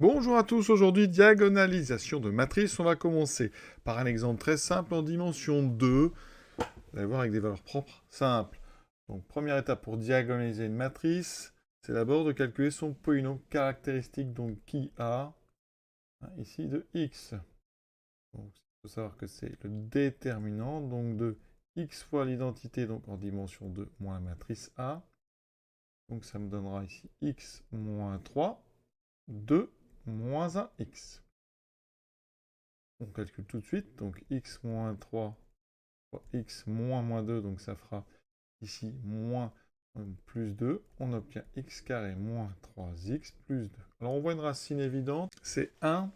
Bonjour à tous, aujourd'hui diagonalisation de matrice. On va commencer par un exemple très simple en dimension 2. Vous allez voir avec des valeurs propres simples. Donc première étape pour diagonaliser une matrice, c'est d'abord de calculer son polynôme caractéristique, donc qui a ici de x. Donc il faut savoir que c'est le déterminant donc de x fois l'identité, donc en dimension 2 moins la matrice A. Donc ça me donnera ici x moins 3, 2 moins 1x. On calcule tout de suite, donc x moins 3 fois x moins 2, donc ça fera ici moins plus 2. On obtient x carré moins 3x plus 2. Alors on voit une racine évidente, c'est 1.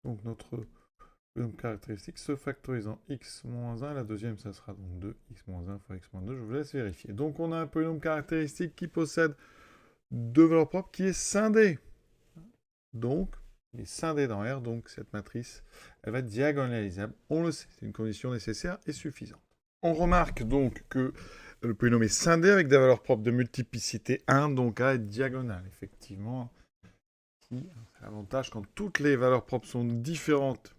Donc notre caractéristique se factorise en x moins 1. La deuxième, ça sera donc 2, x moins 1 fois x moins 2. Je vous laisse vérifier. Donc on a un polynôme caractéristique qui possède deux valeurs propres qui est scindé. Donc, il est scindé dans R, donc cette matrice, elle va être diagonalisable. On le sait, c'est une condition nécessaire et suffisante. On remarque donc que le polynôme est scindé avec des valeurs propres de multiplicité 1, donc A est diagonale. Effectivement, c'est l'avantage quand toutes les valeurs propres sont différentes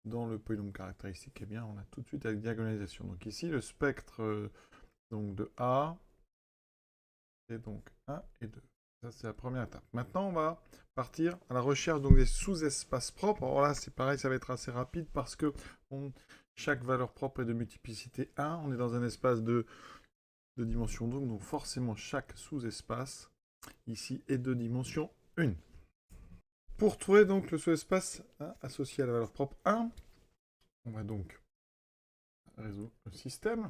dans le polynôme caractéristique, eh bien, on a tout de suite la diagonalisation. Donc ici, le spectre donc de A, c'est donc 1 et 2. Ça, c'est la première étape. Maintenant, on va partir à la recherche donc, des sous-espaces propres. Alors là, c'est pareil, ça va être assez rapide parce que chaque valeur propre est de multiplicité 1. On est dans un espace de dimension 2, donc forcément, chaque sous-espace ici est de dimension 1. Pour trouver donc le sous-espace associé à la valeur propre 1, on va donc résoudre le système.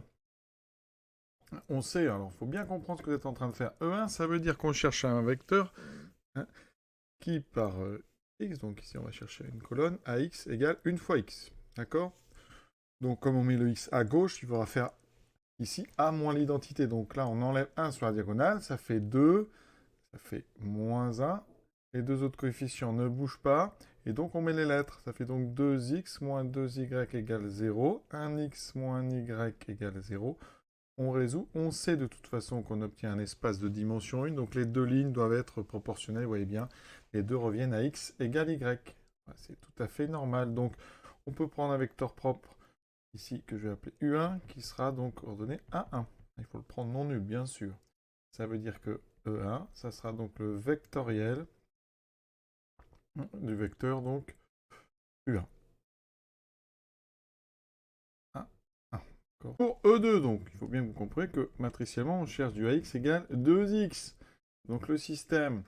On sait, alors il faut bien comprendre ce que vous êtes en train de faire. E1, ça veut dire qu'on cherche un vecteur qui par x, donc ici on va chercher une colonne, ax égale 1 fois x. D'accord? Donc comme on met le x à gauche, il faudra faire ici a moins l'identité. Donc là, on enlève 1 sur la diagonale, ça fait 2, ça fait moins 1. Les deux autres coefficients ne bougent pas. Et donc on met les lettres. Ça fait donc 2x moins 2y égale 0. 1x moins 1y égale 0. On résout. On sait de toute façon qu'on obtient un espace de dimension 1, donc les deux lignes doivent être proportionnelles, vous voyez bien. Les deux reviennent à x égale y. C'est tout à fait normal. Donc on peut prendre un vecteur propre, ici, que je vais appeler U1, qui sera donc ordonné A1. Il faut le prendre non nul, bien sûr. Ça veut dire que E1, ça sera donc le vectoriel du vecteur, donc U1. Pour E2, donc, il faut bien que vous compreniez que matriciellement, on cherche du AX égale 2x. Donc le système,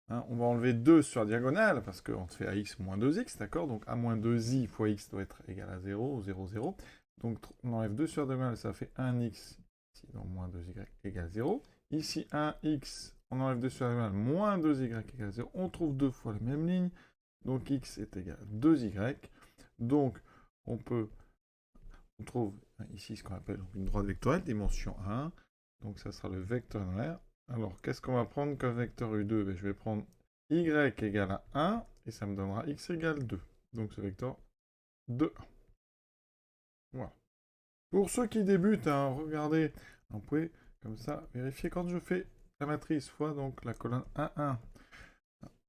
on va enlever 2 sur la diagonale, parce qu'on fait AX moins 2x, d'accord? Donc A moins 2i fois x doit être égal à 0, 0, 0. Donc on enlève 2 sur la diagonale, ça fait 1x, ici, donc moins 2y égale 0. Ici, 1x, on enlève 2 sur la diagonale, moins 2y égale 0. On trouve deux fois la même ligne, donc x est égal à 2y. Donc on trouve ici ce qu'on appelle une droite vectorielle, dimension 1. Donc ça sera le vecteur en R. Alors, qu'est-ce qu'on va prendre comme vecteur U2? Je vais prendre y égale à 1, et ça me donnera x égale 2. Donc ce vecteur 2. Voilà. Pour ceux qui débutent, regardez, vous pouvez comme ça vérifier quand je fais la matrice fois donc la colonne 1, 1.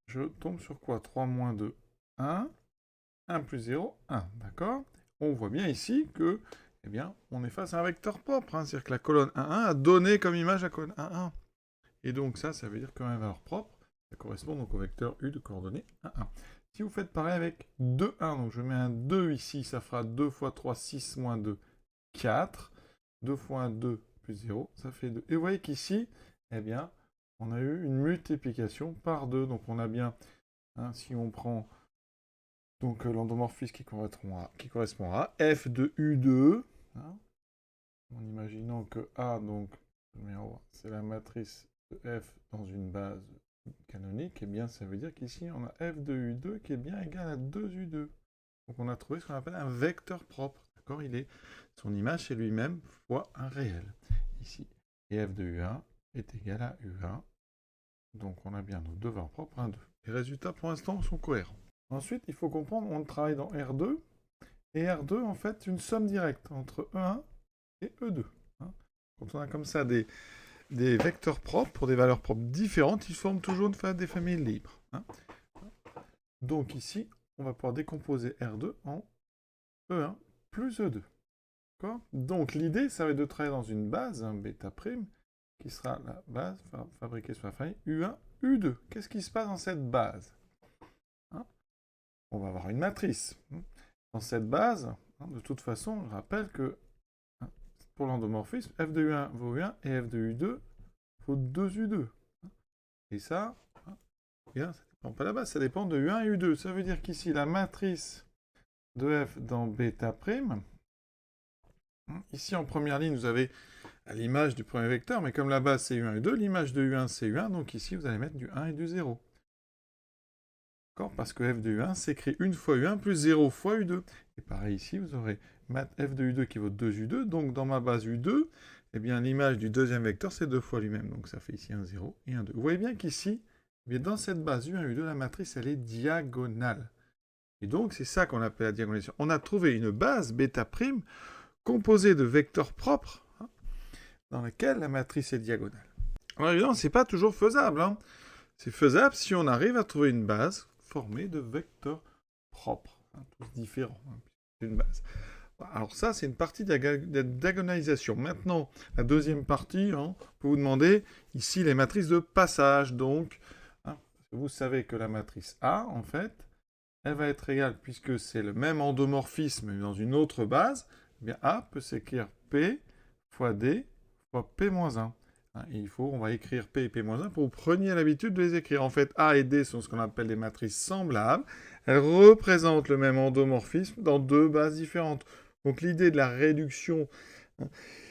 Je tombe sur quoi? 3 moins 2, 1. 1 plus 0, 1. D'accord? On voit bien ici que, eh bien, on est face à un vecteur propre. C'est-à-dire que la colonne 1, 1 a donné comme image la colonne 1, 1. Et donc ça veut dire qu'un valeur propre, ça correspond donc au vecteur U de coordonnées 1, 1. Si vous faites pareil avec 2, 1, donc je mets un 2 ici, ça fera 2 fois 3, 6 moins 2, 4. 2 fois 1, 2 plus 0, ça fait 2. Et vous voyez qu'ici, eh bien, on a eu une multiplication par 2. Donc on a bien, si on prend donc l'endomorphisme qui correspond à f de U2, en imaginant que A, donc, c'est la matrice de f dans une base canonique, et bien ça veut dire qu'ici on a f de U2 qui est bien égal à 2U2. Donc on a trouvé ce qu'on appelle un vecteur propre. D'accord? Son image c'est lui-même fois un réel. Ici. Et f de U1 est égal à U1. Donc on a bien nos deux valeurs propres, 1, 2. Les résultats pour l'instant sont cohérents. Ensuite, il faut comprendre, on travaille dans R2, et R2, en fait, une somme directe entre E1 et E2. Quand on a comme ça des vecteurs propres pour des valeurs propres différentes, ils forment toujours des familles libres. Donc ici, on va pouvoir décomposer R2 en E1 plus E2. Donc l'idée, ça va être de travailler dans une base, un bêta prime, qui sera la base fabriquée sur la famille U1, U2. Qu'est-ce qui se passe dans cette base? On va avoir une matrice. Dans cette base, de toute façon, je rappelle que pour l'endomorphisme, f de U1 vaut U1 et f de U2 vaut 2U2. Et ça, ça dépend pas de la base, ça dépend de U1 et U2. Ça veut dire qu'ici, la matrice de f dans bêta prime, ici en première ligne, vous avez l'image du premier vecteur, mais comme la base c'est U1 et U2, l'image de U1 c'est U1, donc ici vous allez mettre du 1 et du 0. Parce que f de U1 s'écrit 1 fois U1 plus 0 fois U2. Et pareil ici, vous aurez f de U2 qui vaut 2U2, donc dans ma base U2, eh bien l'image du deuxième vecteur c'est 2 fois lui-même, donc ça fait ici un 0 et un 2. Vous voyez bien qu'ici, dans cette base U1, U2, la matrice elle est diagonale. Et donc c'est ça qu'on appelle la diagonalisation. On a trouvé une base bêta prime composée de vecteurs propres, dans laquelle la matrice est diagonale. Alors évidemment, c'est pas toujours faisable. C'est faisable si on arrive à trouver une base formée de vecteurs propres, tous différents. C'est une base. Alors ça, c'est une partie de diagonalisation. Maintenant, la deuxième partie, on peut vous demander ici les matrices de passage. Donc, vous savez que la matrice A, en fait, elle va être égale, puisque c'est le même endomorphisme mais dans une autre base, eh bien A peut s'écrire P fois D fois P-1. Et on va écrire P et P-1 pour que vous preniez l'habitude de les écrire. En fait, A et D sont ce qu'on appelle des matrices semblables. Elles représentent le même endomorphisme dans deux bases différentes. Donc l'idée de la réduction,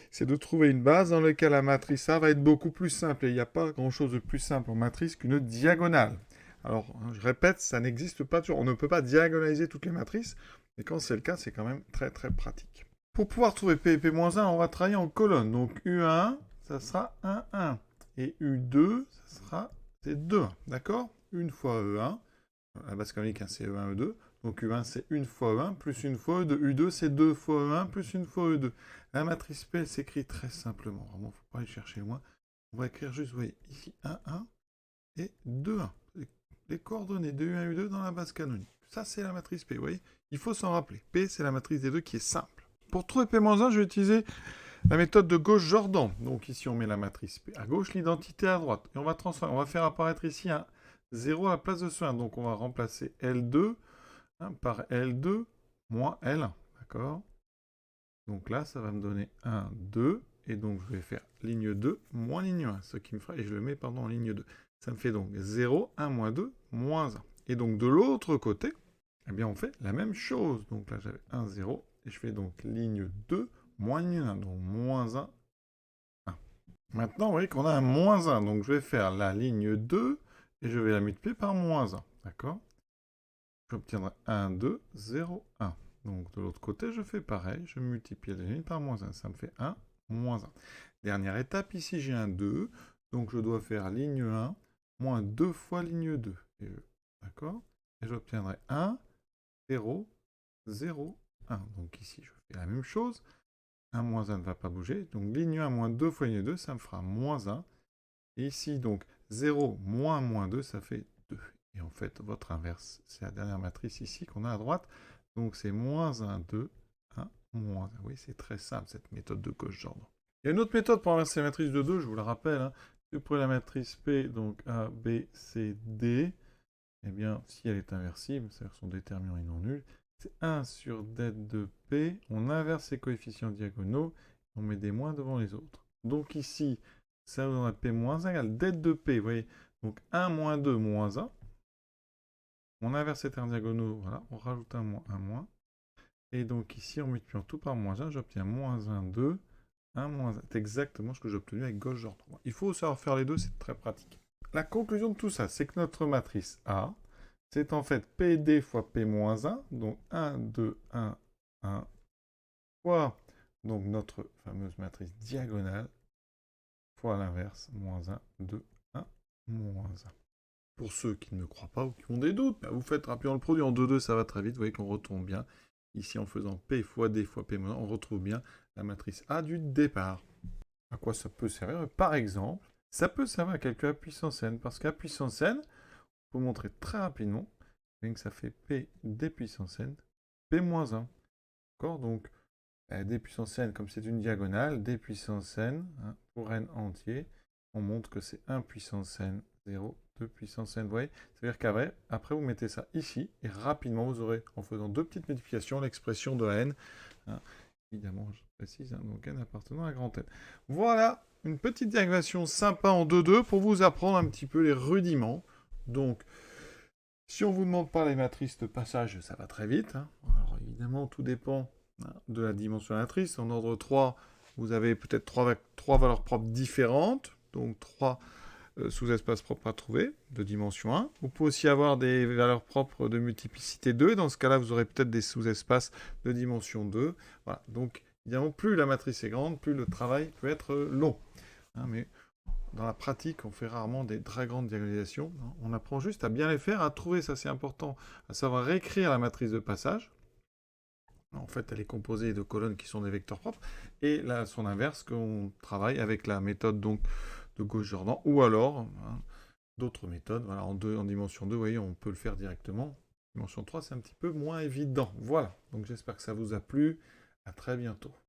c'est de trouver une base dans laquelle la matrice A va être beaucoup plus simple. Et il n'y a pas grand-chose de plus simple en matrice qu'une diagonale. Alors, je répète, ça n'existe pas toujours. On ne peut pas diagonaliser toutes les matrices, mais quand c'est le cas, c'est quand même très très pratique. Pour pouvoir trouver P et P-1, on va travailler en colonne. Donc U1, ça sera 1, 1. Et U2, ça sera 2, 1. D'accord? Une fois E1. La base canonique, c'est E1, E2. Donc U1, c'est 1 fois E1 plus 1 fois E2. U2, c'est 2 fois E1 plus 1 fois E2. La matrice P, elle s'écrit très simplement. Vraiment, il ne faut pas aller chercher loin. On va écrire juste, vous voyez, ici 1, 1 et 2, 1. Les coordonnées de U1 et U2 dans la base canonique. Ça, c'est la matrice P, vous voyez? Il faut s'en rappeler. P, c'est la matrice des deux qui est simple. Pour trouver P-1, je vais utiliser la méthode de Gauss-Jordan. Donc ici, on met la matrice P à gauche, l'identité à droite. Et on va transformer. On va faire apparaître ici un 0 à la place de ce 1. Donc on va remplacer L2 par L2 moins L1. D'accord? Donc là, ça va me donner 1, 2. Et donc, je vais faire ligne 2 moins ligne 1. Ce qui me fera, et je le mets en ligne 2. Ça me fait donc 0, 1 moins 2, moins 1. Et donc, de l'autre côté, eh bien, on fait la même chose. Donc là, j'avais 1, 0. Et je fais donc ligne 2 moins ligne 1. Donc, moins 1, 1. Maintenant, vous voyez qu'on a un moins 1. Donc, je vais faire la ligne 2 et je vais la multiplier par moins 1. D'accord? J'obtiendrai 1, 2, 0, 1. Donc, de l'autre côté, je fais pareil. Je multiplie la ligne par moins 1. Ça me fait 1, moins 1. Dernière étape, ici, j'ai un 2. Donc, je dois faire ligne 1 moins 2 fois ligne 2. D'accord? Et j'obtiendrai 1, 0, 0, 1. Donc, ici, je fais la même chose. 1 moins 1 ne va pas bouger. Donc, ligne 1 moins 2 fois ligne 2, ça me fera moins 1. Et ici, donc, 0 moins moins 2, ça fait 2. Et en fait, votre inverse, c'est la dernière matrice ici qu'on a à droite. Donc, c'est moins 1, 2, 1, moins 1. Oui, c'est très simple, cette méthode de Gauss-Jordan. Il y a une autre méthode pour inverser la matrice de 2, je vous la rappelle. Si vous prenez la matrice P, donc A, B, C, D, eh bien, si elle est inversible, c'est-à-dire son déterminant est non nul, c'est 1 sur D de P, on inverse ses coefficients diagonaux, on met des moins devant les autres. Donc ici, ça vous donne P moins 1 égale D de P, vous voyez. Donc 1 moins 2 moins 1. On inverse ces termes diagonaux, voilà, on rajoute un moins, un moins. Et donc ici, en multipliant tout par moins 1, j'obtiens moins 1, 2, 1, moins 1. C'est exactement ce que j'ai obtenu avec Gauss-Jordan. Il faut savoir faire les deux, c'est très pratique. La conclusion de tout ça, c'est que notre matrice A, c'est en fait PD fois P moins 1, donc 1, 2, 1, 1, fois donc notre fameuse matrice diagonale, fois l'inverse, moins 1, 2, 1, moins 1. Pour ceux qui ne croient pas ou qui ont des doutes, vous faites rapidement le produit en 2, 2, ça va très vite, vous voyez qu'on retourne bien. Ici, en faisant P fois D fois P moins 1, on retrouve bien la matrice A du départ. À quoi ça peut servir? Par exemple, ça peut servir à calculer la puissance n, parce qu'à puissance n, on peut montrer très rapidement Donc ça fait P d puissance n, P moins 1. D'accord? Donc, d puissance n, comme c'est une diagonale, d puissance n, hein, pour n entier, on montre que c'est 1 puissance n, 0, 2 puissance n. Vous voyez? C'est-à-dire qu'après, vous mettez ça ici, et rapidement, vous aurez, en faisant deux petites multiplications, l'expression de n. Hein, évidemment, je précise, hein, donc n appartenant à grand N. Voilà, une petite diagrammation sympa en 2-2 pour vous apprendre un petit peu les rudiments. Donc, si on ne vous demande pas les matrices de passage, ça va très vite. Hein. Alors, évidemment, tout dépend de la dimension de la matrice. En ordre 3, vous avez peut-être trois valeurs propres différentes, donc 3 sous-espaces propres à trouver, de dimension 1. Vous pouvez aussi avoir des valeurs propres de multiplicité 2. Dans ce cas-là, vous aurez peut-être des sous-espaces de dimension 2. Voilà. Donc, évidemment, plus la matrice est grande, plus le travail peut être long. Hein, mais dans la pratique, on fait rarement des très grandes diagonalisations. On apprend juste à bien les faire, à trouver, ça c'est important, à savoir écrire la matrice de passage. En fait, elle est composée de colonnes qui sont des vecteurs propres. Et là, son inverse, qu'on travaille avec la méthode donc, de Gauss-Jordan, ou alors hein, d'autres méthodes. Voilà, en dimension 2, vous voyez, on peut le faire directement. Dimension 3, c'est un petit peu moins évident. Voilà, donc j'espère que ça vous a plu. À très bientôt.